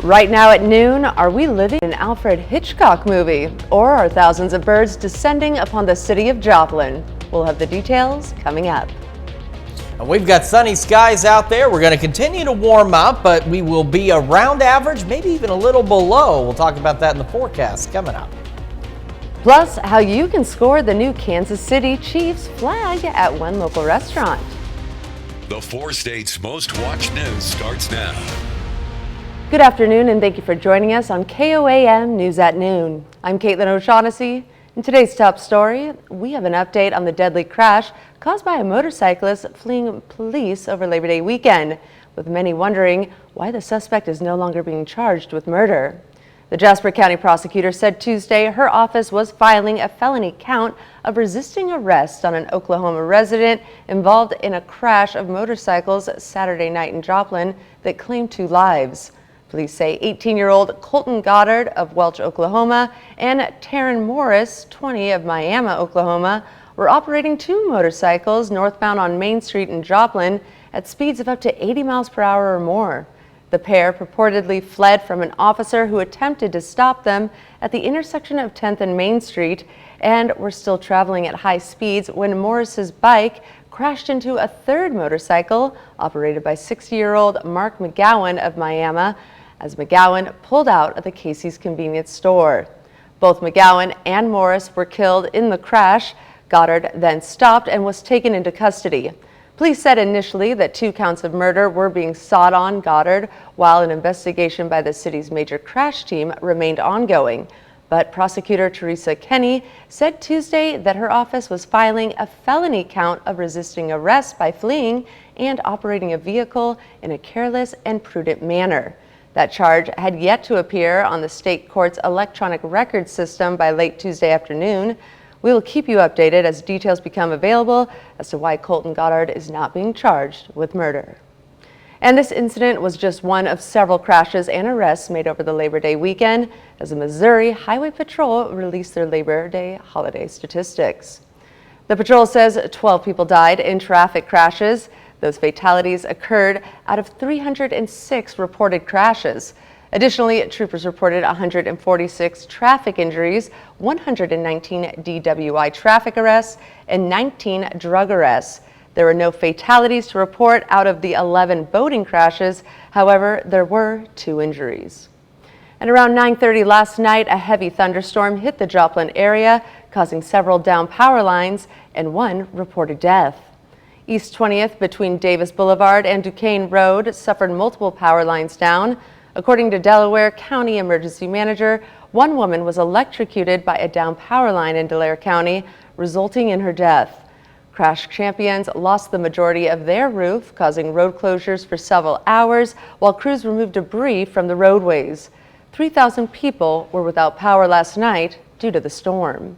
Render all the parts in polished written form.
Right now at noon, are we living in an Alfred Hitchcock movie, or are thousands of birds descending upon the city of Joplin? We'll have the details coming up. We've got sunny skies out there. We're going to continue to warm up, but we will be around average, maybe even a little below. We'll talk about that in the forecast coming up. Plus, how you can score the new Kansas City Chiefs flag at one local restaurant. The 4 states' most watched news starts now. Good afternoon, and thank you for joining us on KOAM News at Noon. I'm Caitlin O'Shaughnessy. In today's top story, we have an update on the deadly crash caused by a motorcyclist fleeing police over Labor Day weekend, with many wondering why the suspect is no longer being charged with murder. The Jasper County prosecutor said Tuesday her office was filing a felony count of resisting arrest on an Oklahoma resident involved in a crash of motorcycles Saturday night in Joplin that claimed 2 lives. Police say 18-year-old Colton Goddard of Welch, Oklahoma, and Taryn Morris, 20, of Miami, Oklahoma, were operating 2 motorcycles northbound on Main Street in Joplin at speeds of up to 80 miles per hour or more. The pair purportedly fled from an officer who attempted to stop them at the intersection of 10th and Main Street and were still traveling at high speeds when Morris's bike crashed into a 3rd motorcycle operated by 60-year-old Mark McGowan of Miami as McGowan pulled out of the Casey's convenience store. Both McGowan and Morris were killed in the crash. Goddard then stopped and was taken into custody. Police said initially that 2 counts of murder were being sought on Goddard, while an investigation by the city's major crash team remained ongoing. But prosecutor Teresa Kenny said Tuesday that her office was filing a felony count of resisting arrest by fleeing and operating a vehicle in a careless and prudent manner. That charge had yet to appear on the state court's electronic record system by late Tuesday afternoon. We will keep you updated as details become available as to why Colton Goddard is not being charged with murder. And this incident was just one of several crashes and arrests made over the Labor Day weekend as the Missouri Highway Patrol released their Labor Day holiday statistics. The patrol says 12 people died in traffic crashes. Those fatalities occurred out of 306 reported crashes. Additionally, troopers reported 146 traffic injuries, 119 DWI traffic arrests, and 19 drug arrests. There were no fatalities to report out of the 11 boating crashes. However, there were 2 injuries. And around 9:30 last night, a heavy thunderstorm hit the Joplin area, causing several down power lines and 1 reported death. East 20th between Davis Boulevard and Duquesne Road suffered multiple power lines down. According to Delaware County Emergency Manager, 1 woman was electrocuted by a down power line in Delaware County, resulting in her death. Crash champions lost the majority of their roof, causing road closures for several hours while crews removed debris from the roadways. 3,000 people were without power last night due to the storm.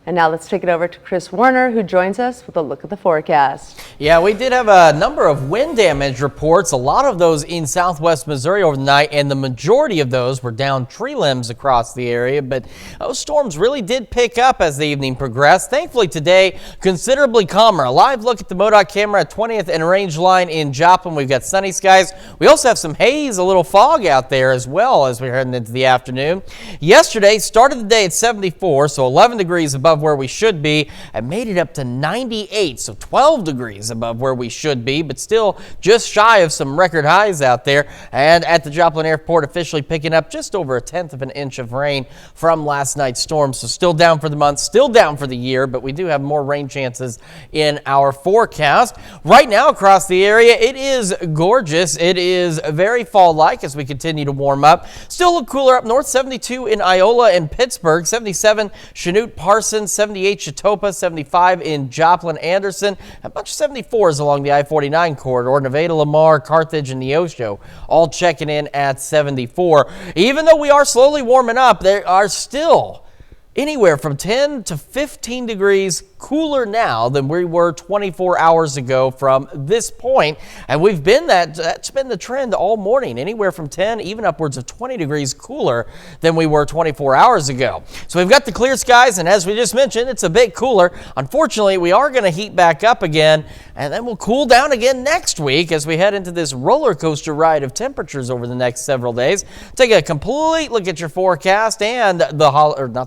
And now let's take it over to Chris Warner, who joins us with a look at the forecast. Yeah, we did have a number of wind damage reports, a lot of those in southwest Missouri over the night, and the majority of those were down tree limbs across the area. But those storms really did pick up as the evening progressed. Thankfully today, considerably calmer. A live look at the MoDOT camera at 20th and Range Line in Joplin. We've got sunny skies. We also have some haze, a little fog out there as well as we're heading into the afternoon. Yesterday started the day at 74, so 11 degrees above where we should be, and made it up to 98, so 12 degrees above where we should be, but still just shy of some record highs out there. And at the Joplin Airport, officially picking up just over 1/10 of an inch of rain from last night's storm. So still down for the month, still down for the year, but we do have more rain chances in our forecast. Right now across the area, it is gorgeous. It is very fall-like as we continue to warm up. Still a little cooler up north, 72 in Iola and Pittsburgh, 77 Chanute Parsons, 78 Chetopa, 75 in Joplin Anderson, a bunch of 74s along the I-49 corridor. Nevada, Lamar, Carthage, and Neosho all checking in at 74. Even though we are slowly warming up, there are still Anywhere from 10 to 15 degrees cooler now than we were 24 hours ago from this point. And that's been the trend all morning, anywhere from 10, even upwards of 20 degrees cooler than we were 24 hours ago. So we've got the clear skies, and as we just mentioned, it's a bit cooler. Unfortunately, we are going to heat back up again, and then we'll cool down again next week as we head into this roller coaster ride of temperatures over the next several days. Take a complete look at your forecast and not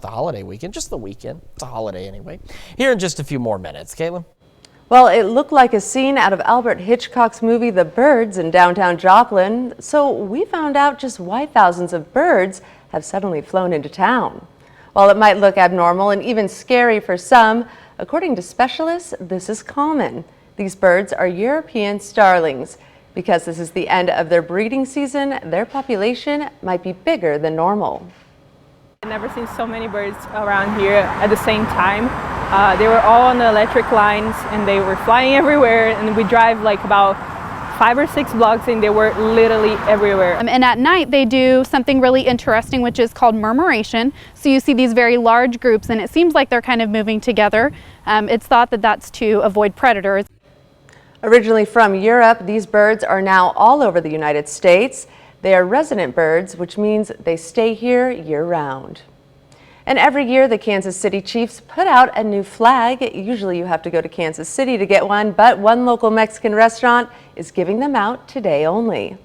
the holiday weekend, just the weekend. It's a holiday anyway. Here in just a few more minutes. Caitlin? Well, it looked like a scene out of Albert Hitchcock's movie The Birds in downtown Joplin, so we found out just why thousands of birds have suddenly flown into town. While it might look abnormal and even scary for some, according to specialists, this is common. These birds are European starlings. Because this is the end of their breeding season, their population might be bigger than normal. I've never seen so many birds around here at the same time. They were all on the electric lines and they were flying everywhere, and we drive like about 5 or 6 blocks and they were literally everywhere. And at night they do something really interesting, which is called murmuration. So you see these very large groups and it seems like they're kind of moving together. It's thought that that's to avoid predators. Originally from Europe, these birds are now all over the United States. They are resident birds, which means they stay here year-round. And every year, the Kansas City Chiefs put out a new flag. Usually you have to go to Kansas City to get one, but one local Mexican restaurant is giving them out today only.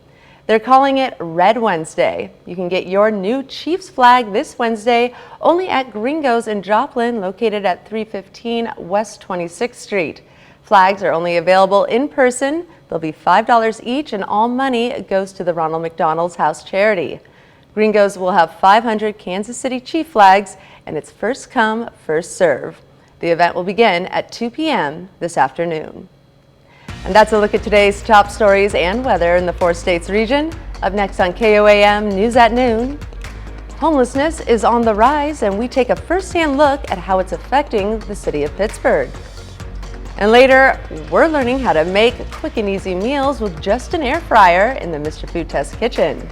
They're calling it Red Wednesday. You can get your new Chiefs flag this Wednesday only at Gringo's in Joplin, located at 315 West 26th Street. Flags are only available in person. They'll be $5 each, and all money goes to the Ronald McDonald's House Charity. Gringo's will have 500 Kansas City Chief flags, and it's first come, first serve. The event will begin at 2 p.m. this afternoon. And that's a look at today's top stories and weather in the 4 states region. Up next on KOAM News at Noon. Homelessness is on the rise, and we take a first-hand look at how it's affecting the city of Pittsburgh. And later, we're learning how to make quick and easy meals with just an air fryer in the Mr. Food Test kitchen.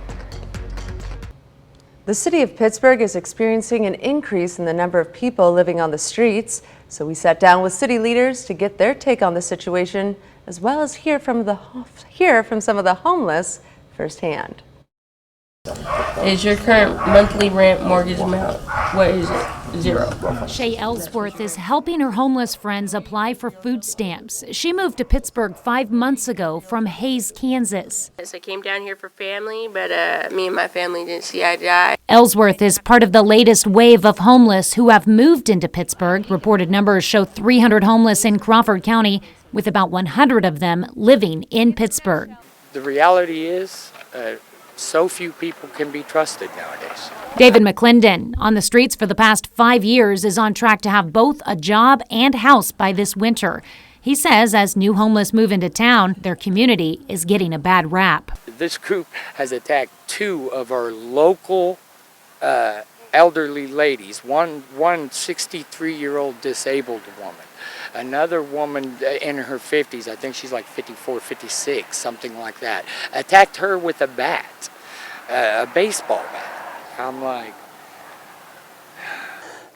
The city of Pittsburgh is experiencing an increase in the number of people living on the streets, so we sat down with city leaders to get their take on the situation, as well as hear from some of the homeless firsthand. Is your current monthly rent mortgage amount? What is it? 0. Shay Ellsworth is helping her homeless friends apply for food stamps. She moved to Pittsburgh 5 months ago from Hayes, Kansas. So I came down here for family, but me and my family didn't see eye to eye. Ellsworth is part of the latest wave of homeless who have moved into Pittsburgh. Reported numbers show 300 homeless in Crawford County, with about 100 of them living in Pittsburgh. The reality is, so few people can be trusted nowadays. David McClendon, on the streets for the past 5 years, is on track to have both a job and house by this winter. He says as new homeless move into town, their community is getting a bad rap. This group has attacked 2 of our local elderly ladies, one 63-year-old disabled woman. Another woman in her 50s, I think she's like 54, 56, something like that, attacked her with a bat, a baseball bat. I'm like...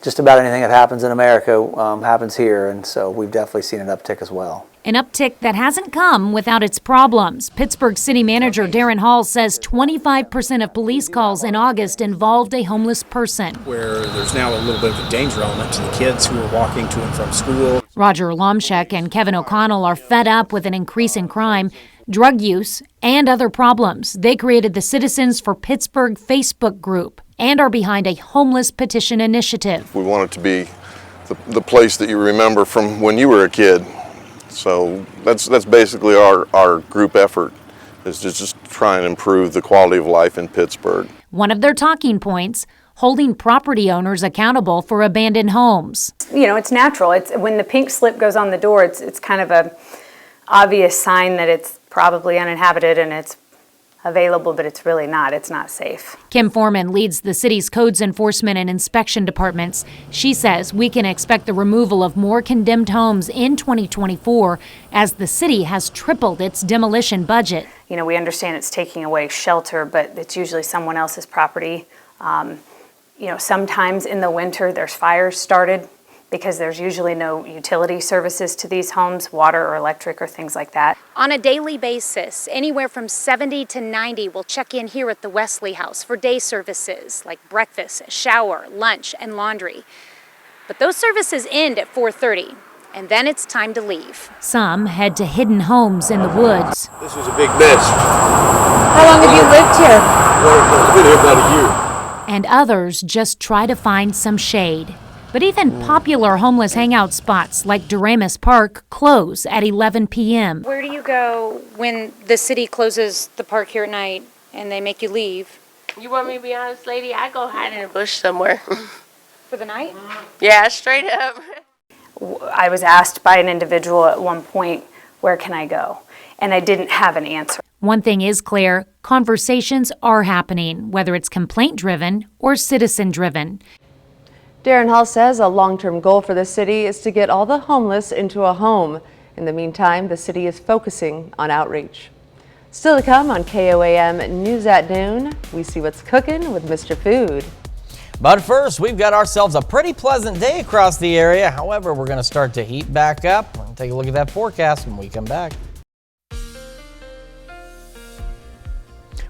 Just about anything that happens in America happens here, and so we've definitely seen an uptick as well. An uptick that hasn't come without its problems. Pittsburgh City Manager Darren Hall says 25% of police calls in August involved a homeless person. Where there's now a little bit of a danger element to the kids who are walking to and from school. Roger Lomchek and Kevin O'Connell are fed up with an increase in crime, drug use, and other problems. They created the Citizens for Pittsburgh Facebook group and are behind a homeless petition initiative. We want it to be the place that you remember from when you were a kid. So that's basically our group effort, is to just try and improve the quality of life in Pittsburgh. One of their talking points, holding property owners accountable for abandoned homes. You know, it's natural. It's when the pink slip goes on the door, it's kind of a obvious sign that it's probably uninhabited and it's available, but it's really not. It's not safe. Kim Foreman leads the city's codes enforcement and inspection departments. She says we can expect the removal of more condemned homes in 2024 as the city has tripled its demolition budget. You know, we understand it's taking away shelter, but it's usually someone else's property. sometimes in the winter there's fires started because there's usually no utility services to these homes, water or electric or things like that. On a daily basis, anywhere from 70 to 90 will check in here at the Wesley House for day services like breakfast, shower, lunch, and laundry. But those services end at 4:30, and then it's time to leave. Some head to hidden homes in the woods. This was a big mess. How long have you lived here? I've been here about a year. And others just try to find some shade. But even popular homeless hangout spots like Doremus Park close at 11 p.m. Where do you go when the city closes the park here at night and they make you leave? You want me to be honest, lady? I go hide in a bush somewhere. For the night? Yeah, straight up. I was asked by an individual at one point, where can I go? And I didn't have an answer. One thing is clear, conversations are happening, whether it's complaint-driven or citizen-driven. Darren Hall says a long-term goal for the city is to get all the homeless into a home. In the meantime, the city is focusing on outreach. Still to come on KOAM News at Noon, we see what's cooking with Mr. Food. But first, we've got ourselves a pretty pleasant day across the area. However, we're going to start to heat back up. We'll take a look at that forecast when we come back.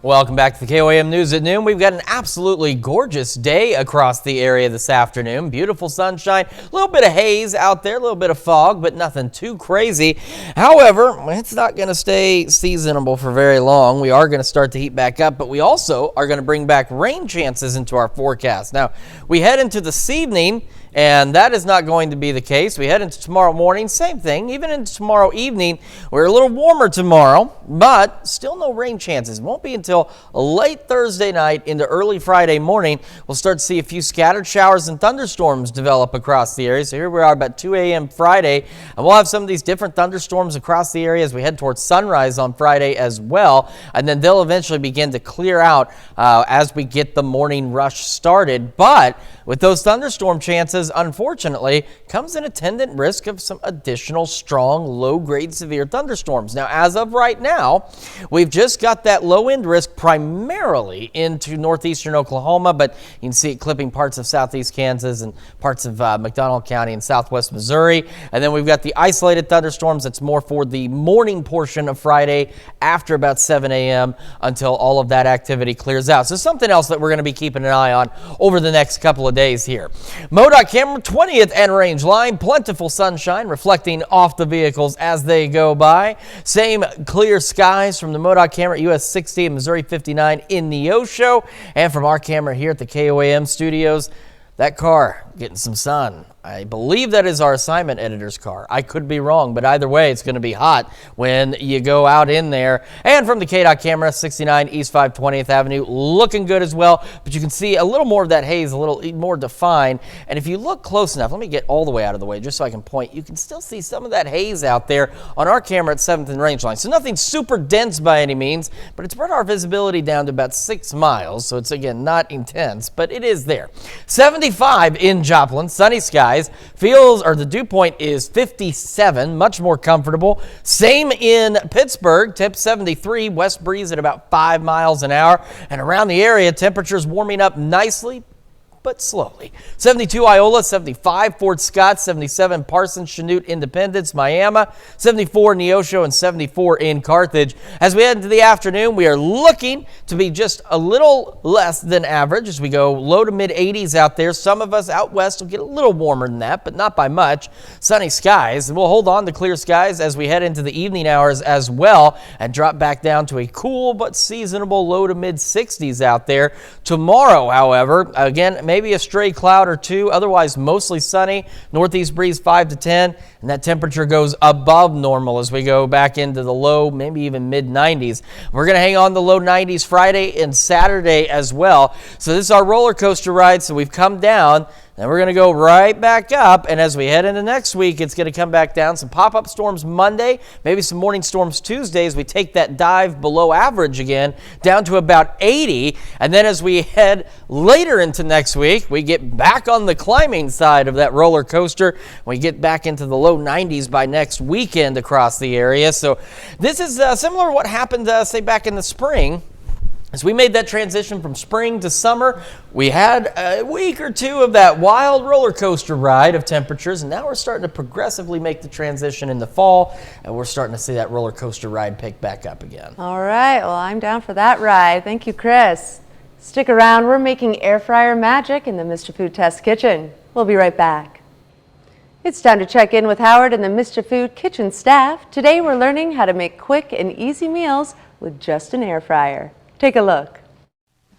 Welcome back to the KOAM News at Noon. We've got an absolutely gorgeous day across the area this afternoon. Beautiful sunshine, a little bit of haze out there, a little bit of fog, but nothing too crazy. However, it's not going to stay seasonable for very long. We are going to start to heat back up, but we also are going to bring back rain chances into our forecast. Now, we head into this evening, and that is not going to be the case. We head into tomorrow morning, same thing. Even into tomorrow evening, we're a little warmer tomorrow, but still no rain chances. It won't be until late Thursday night into early Friday morning. We'll start to see a few scattered showers and thunderstorms develop across the area. So here we are about 2 a.m. Friday, and we'll have some of these different thunderstorms across the area as we head towards sunrise on Friday as well. And then they'll eventually begin to clear out as we get the morning rush started. But with those thunderstorm chances, unfortunately, comes an attendant risk of some additional strong, low-grade severe thunderstorms. Now, as of right now, we've just got that low-end risk primarily into northeastern Oklahoma, but you can see it clipping parts of southeast Kansas and parts of McDonald County and southwest Missouri. And then we've got the isolated thunderstorms that's more for the morning portion of Friday after about 7 a.m. until all of that activity clears out. So something else that we're going to be keeping an eye on over the next couple of days here. MoDOT camera 20th and range line, plentiful sunshine reflecting off the vehicles as they go by. Same clear skies from the MoDOT camera at US 60 and Missouri 59 in Neosho. And from our camera here at the KOAM studios, that car getting some sun. I believe that is our assignment editor's car. I could be wrong, but either way, it's going to be hot when you go out in there. And from the KDOT camera, 69 East 520th Avenue, looking good as well. But you can see a little more of that haze, a little more defined. And if you look close enough, let me get all the way out of the way just so I can point. You can still see some of that haze out there on our camera at 7th and range line. So nothing super dense by any means, but it's brought our visibility down to about 6 miles. So it's, again, not intense, but it is there. 75 in Joplin, sunny skies. The dew point is 57, much more comfortable. Same in Pittsburgh, tip 73, west breeze at about 5 miles an hour. And around the area, temperatures warming up nicely, but slowly. 72 Iola, 75 Fort Scott, 77 Parsons, Chanute, Independence, Miami, 74 Neosho, and 74 in Carthage. As we head into the afternoon, we are looking to be just a little less than average as we go low to mid 80s out there. Some of us out west will get a little warmer than that, but not by much. Sunny skies. We'll hold on to clear skies as we head into the evening hours as well and drop back down to a cool but seasonable low to mid 60s out there. Tomorrow, however, again, maybe a stray cloud or two, otherwise mostly sunny. Northeast breeze 5 to 10, and that temperature goes above normal as we go back into the low, maybe even mid 90s. We're going to hang on the low 90s Friday and Saturday as well. So this is our roller coaster ride. So we've come down. Then we're going to go right back up, and as we head into next week, it's going to come back down. Some pop-up storms Monday, maybe some morning storms Tuesday as we take that dive below average again, down to about 80. And then as we head later into next week, we get back on the climbing side of that roller coaster. We get back into the low 90s by next weekend across the area. So this is similar to what happened, say, back in the spring. As we made that transition from spring to summer, we had a week or two of that wild roller coaster ride of temperatures, and now we're starting to progressively make the transition in the fall, and we're starting to see that roller coaster ride pick back up again. All right, well, I'm down for that ride. Thank you, Chris. Stick around, we're making air fryer magic in the Mr. Food Test Kitchen. We'll be right back. It's time to check in with Howard and the Mr. Food Kitchen staff. Today we're learning how to make quick and easy meals with just an air fryer. Take a look.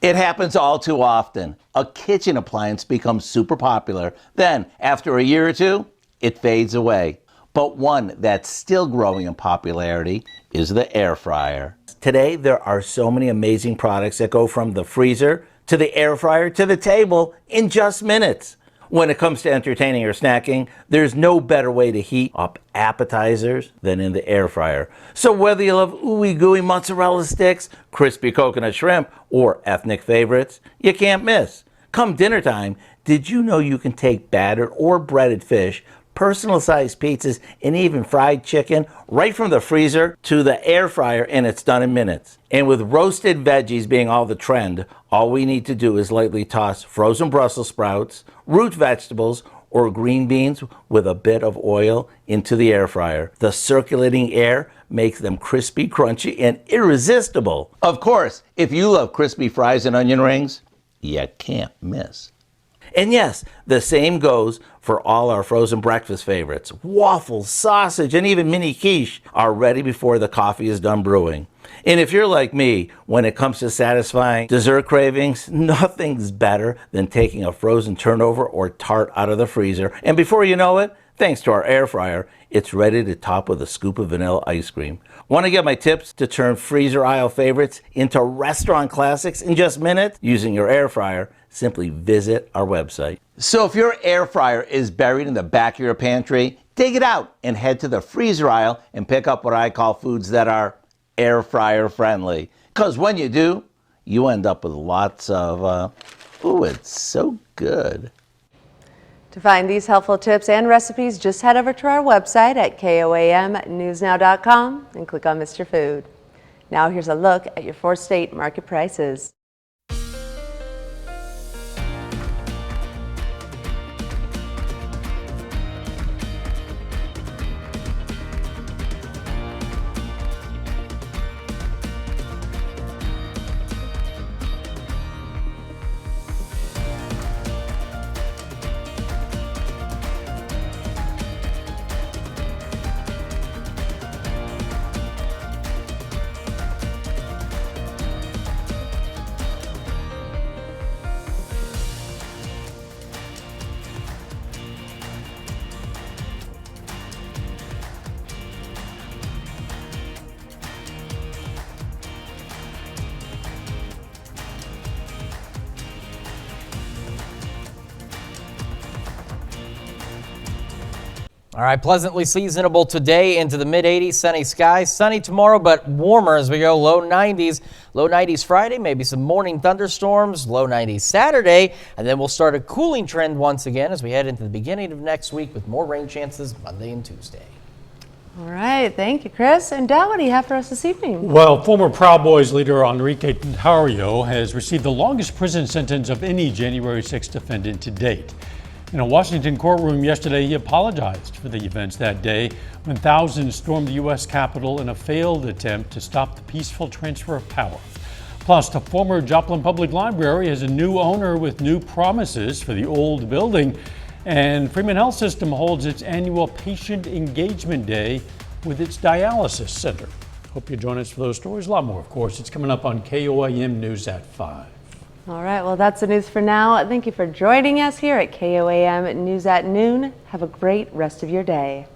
It happens all too often. A kitchen appliance becomes super popular. Then, after a year or two, it fades away. But one that's still growing in popularity is the air fryer. Today, there are so many amazing products that go from the freezer to the air fryer to the table in just minutes. When it comes to entertaining or snacking, there's no better way to heat up appetizers than in the air fryer. So whether you love ooey gooey mozzarella sticks, crispy coconut shrimp, or ethnic favorites, you can't miss. Come dinner time, did you know you can take battered or breaded fish, personal sized pizzas, and even fried chicken right from the freezer to the air fryer, and it's done in minutes. And with roasted veggies being all the trend, all we need to do is lightly toss frozen Brussels sprouts, root vegetables, or green beans with a bit of oil into the air fryer. The circulating air makes them crispy, crunchy, and irresistible. Of course, if you love crispy fries and onion rings, you can't miss. And yes, the same goes for all our frozen breakfast favorites. Waffles, sausage, and even mini quiche are ready before the coffee is done brewing. And if you're like me, when it comes to satisfying dessert cravings, nothing's better than taking a frozen turnover or tart out of the freezer. And before you know it, thanks to our air fryer, it's ready to top with a scoop of vanilla ice cream. Want to get my tips to turn freezer aisle favorites into restaurant classics in just minutes using your air fryer? Simply visit our website. So if your air fryer is buried in the back of your pantry, dig it out and head to the freezer aisle and pick up what I call foods that are air fryer friendly. Because when you do, you end up with lots of, ooh, it's so good. To find these helpful tips and recipes, just head over to our website at KOAMnewsnow.com and click on Mr. Food. Now here's a look at your 4-state market prices. All right, pleasantly seasonable today into the mid-80s, sunny skies. Sunny tomorrow, but warmer as we go, low 90s. Low 90s Friday, maybe some morning thunderstorms, low 90s Saturday, and then we'll start a cooling trend once again as we head into the beginning of next week with more rain chances Monday and Tuesday. All right, thank you, Chris. And Dal, what do you have for us this evening? Well, former Proud Boys leader Enrique Tarrio has received the longest prison sentence of any January 6th defendant to date. In a Washington courtroom yesterday, he apologized for the events that day when thousands stormed the U.S. Capitol in a failed attempt to stop the peaceful transfer of power. Plus, the former Joplin Public Library has a new owner with new promises for the old building. And Freeman Health System holds its annual Patient Engagement Day with its dialysis center. Hope you join us for those stories. A lot more, of course. It's coming up on KOAM News at 5. All right, well, that's the news for now. Thank you for joining us here at KOAM News at Noon. Have a great rest of your day.